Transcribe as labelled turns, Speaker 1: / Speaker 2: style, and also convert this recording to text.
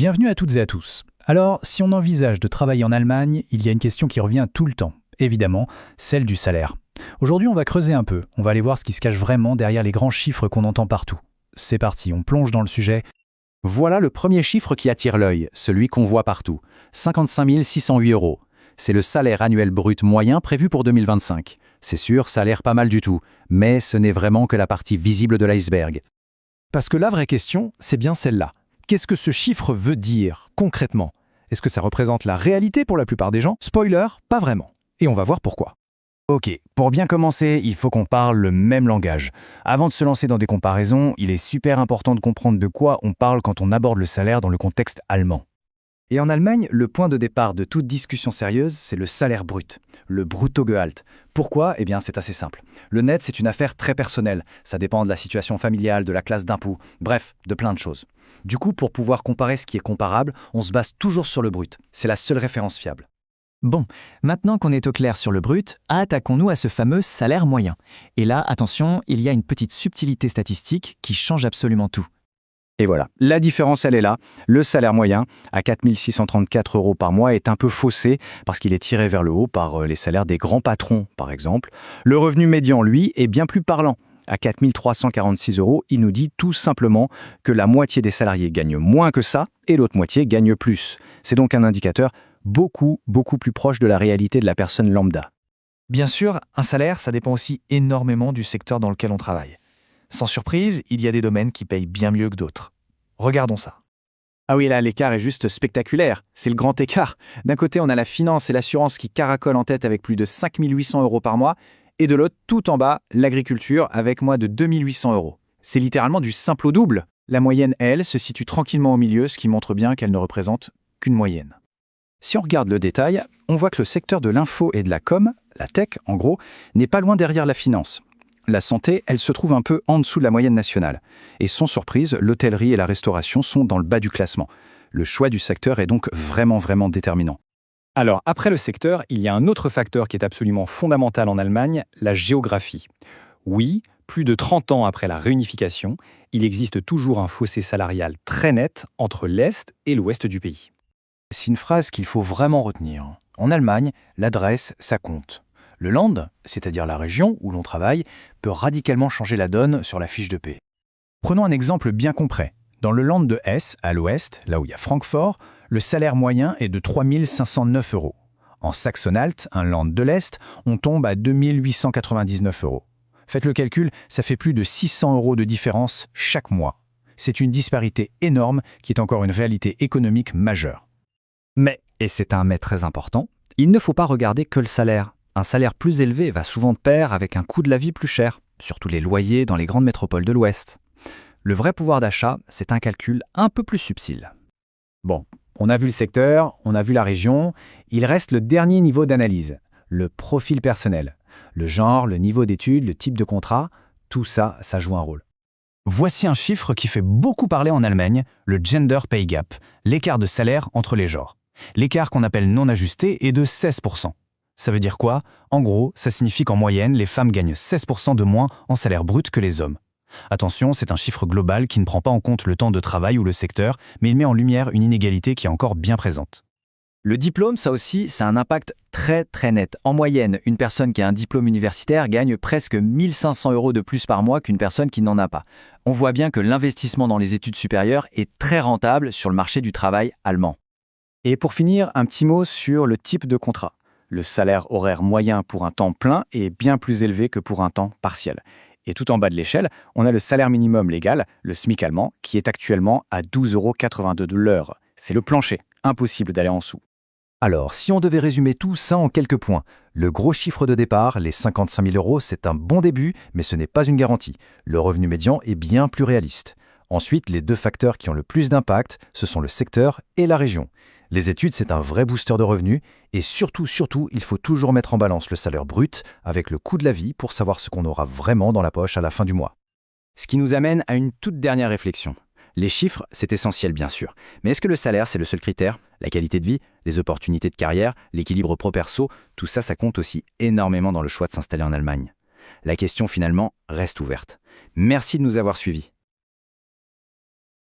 Speaker 1: Bienvenue à toutes et à tous. Alors, si on envisage de travailler en Allemagne, il y a une question qui revient tout le temps, évidemment, celle du salaire. Aujourd'hui, on va creuser un peu, on va aller voir ce qui se cache vraiment derrière les grands chiffres qu'on entend partout. C'est parti, on plonge dans le sujet.
Speaker 2: Voilà le premier chiffre qui attire l'œil, celui qu'on voit partout. 55 608 €. C'est le salaire annuel brut moyen prévu pour 2025. C'est sûr, ça a l'air pas mal du tout, mais ce n'est vraiment que la partie visible de l'iceberg.
Speaker 3: Parce que la vraie question, c'est bien celle-là. Qu'est-ce que ce chiffre veut dire, concrètement? Est-ce que ça représente la réalité pour la plupart des gens? Spoiler, pas vraiment. Et on va voir pourquoi.
Speaker 1: Ok, pour bien commencer, il faut qu'on parle le même langage. Avant de se lancer dans des comparaisons, il est super important de comprendre de quoi on parle quand on aborde le salaire dans le contexte allemand. Et en Allemagne, le point de départ de toute discussion sérieuse, c'est le salaire brut, le Bruttogehalt. Pourquoi? Eh bien, c'est assez simple. Le net, c'est une affaire très personnelle. Ça dépend de la situation familiale, de la classe d'impôt, bref, de plein de choses. Du coup, pour pouvoir comparer ce qui est comparable, on se base toujours sur le brut. C'est la seule référence fiable.
Speaker 4: Bon, maintenant qu'on est au clair sur le brut, attaquons-nous à ce fameux salaire moyen. Et là, attention, il y a une petite subtilité statistique qui change absolument tout.
Speaker 2: Et voilà, la différence elle est là. Le salaire moyen, à 4 634 € par mois, est un peu faussé parce qu'il est tiré vers le haut par les salaires des grands patrons, par exemple. Le revenu médian, lui, est bien plus parlant. À 4 346 €, il nous dit tout simplement que la moitié des salariés gagnent moins que ça et l'autre moitié gagne plus. C'est donc un indicateur beaucoup plus proche de la réalité de la personne lambda.
Speaker 1: Bien sûr, un salaire, ça dépend aussi énormément du secteur dans lequel on travaille. Sans surprise, il y a des domaines qui payent bien mieux que d'autres. Regardons ça.
Speaker 2: Ah oui, là, l'écart est juste spectaculaire. C'est le grand écart. D'un côté, on a la finance et l'assurance qui caracolent en tête avec plus de 5 800 € par mois, et de l'autre, tout en bas, l'agriculture avec moins de 2 800 €. C'est littéralement du simple au double. La moyenne, elle, se situe tranquillement au milieu, ce qui montre bien qu'elle ne représente qu'une moyenne. Si on regarde le détail, on voit que le secteur de l'info et de la com, la tech en gros, n'est pas loin derrière la finance. La santé, elle se trouve un peu en dessous de la moyenne nationale. Et sans surprise, l'hôtellerie et la restauration sont dans le bas du classement. Le choix du secteur est donc vraiment déterminant.
Speaker 3: Alors, après le secteur, il y a un autre facteur qui est absolument fondamental en Allemagne, la géographie. Oui, plus de 30 ans après la réunification, il existe toujours un fossé salarial très net entre l'Est et l'Ouest du pays.
Speaker 1: C'est une phrase qu'il faut vraiment retenir. En Allemagne, l'adresse, ça compte. Le Land, c'est-à-dire la région où l'on travaille, peut radicalement changer la donne sur la fiche de paie. Prenons un exemple bien concret. Dans le Land de Hesse, à l'ouest, là où il y a Francfort, le salaire moyen est de 3 509 €. En Saxe-Anhalt, un Land de l'Est, on tombe à 2 899 €. Faites le calcul, ça fait plus de 600 € de différence chaque mois. C'est une disparité énorme qui est encore une réalité économique majeure.
Speaker 4: Mais, et c'est un mais très important, il ne faut pas regarder que le salaire. Un salaire plus élevé va souvent de pair avec un coût de la vie plus cher, surtout les loyers dans les grandes métropoles de l'Ouest. Le vrai pouvoir d'achat, c'est un calcul un peu plus subtil.
Speaker 1: Bon, on a vu le secteur, on a vu la région, il reste le dernier niveau d'analyse, le profil personnel. Le genre, le niveau d'études, le type de contrat, tout ça, ça joue un rôle. Voici un chiffre qui fait beaucoup parler en Allemagne, le Gender Pay Gap, l'écart de salaire entre les genres. L'écart qu'on appelle non ajusté est de 16%. Ça veut dire quoi? En gros, ça signifie qu'en moyenne, les femmes gagnent 16% de moins en salaire brut que les hommes. Attention, c'est un chiffre global qui ne prend pas en compte le temps de travail ou le secteur, mais il met en lumière une inégalité qui est encore bien présente.
Speaker 4: Le diplôme, ça aussi, ça a un impact très net. En moyenne, une personne qui a un diplôme universitaire gagne presque 1 500 € de plus par mois qu'une personne qui n'en a pas. On voit bien que l'investissement dans les études supérieures est très rentable sur le marché du travail allemand.
Speaker 2: Et pour finir, un petit mot sur le type de contrat. Le salaire horaire moyen pour un temps plein est bien plus élevé que pour un temps partiel. Et tout en bas de l'échelle, on a le salaire minimum légal, le SMIC allemand, qui est actuellement à 12,82 € de l'heure. C'est le plancher, impossible d'aller en dessous.
Speaker 1: Alors, si on devait résumer tout ça en quelques points, le gros chiffre de départ, les 55 000 €, c'est un bon début, mais ce n'est pas une garantie. Le revenu médian est bien plus réaliste. Ensuite, les deux facteurs qui ont le plus d'impact, ce sont le secteur et la région. Les études, c'est un vrai booster de revenus, et surtout, il faut toujours mettre en balance le salaire brut avec le coût de la vie pour savoir ce qu'on aura vraiment dans la poche à la fin du mois.
Speaker 2: Ce qui nous amène à une toute dernière réflexion. Les chiffres, c'est essentiel bien sûr, mais est-ce que le salaire, c'est le seul critère? La qualité de vie, les opportunités de carrière, l'équilibre pro-perso, tout ça, ça compte aussi énormément dans le choix de s'installer en Allemagne. La question finalement reste ouverte. Merci de nous avoir suivis.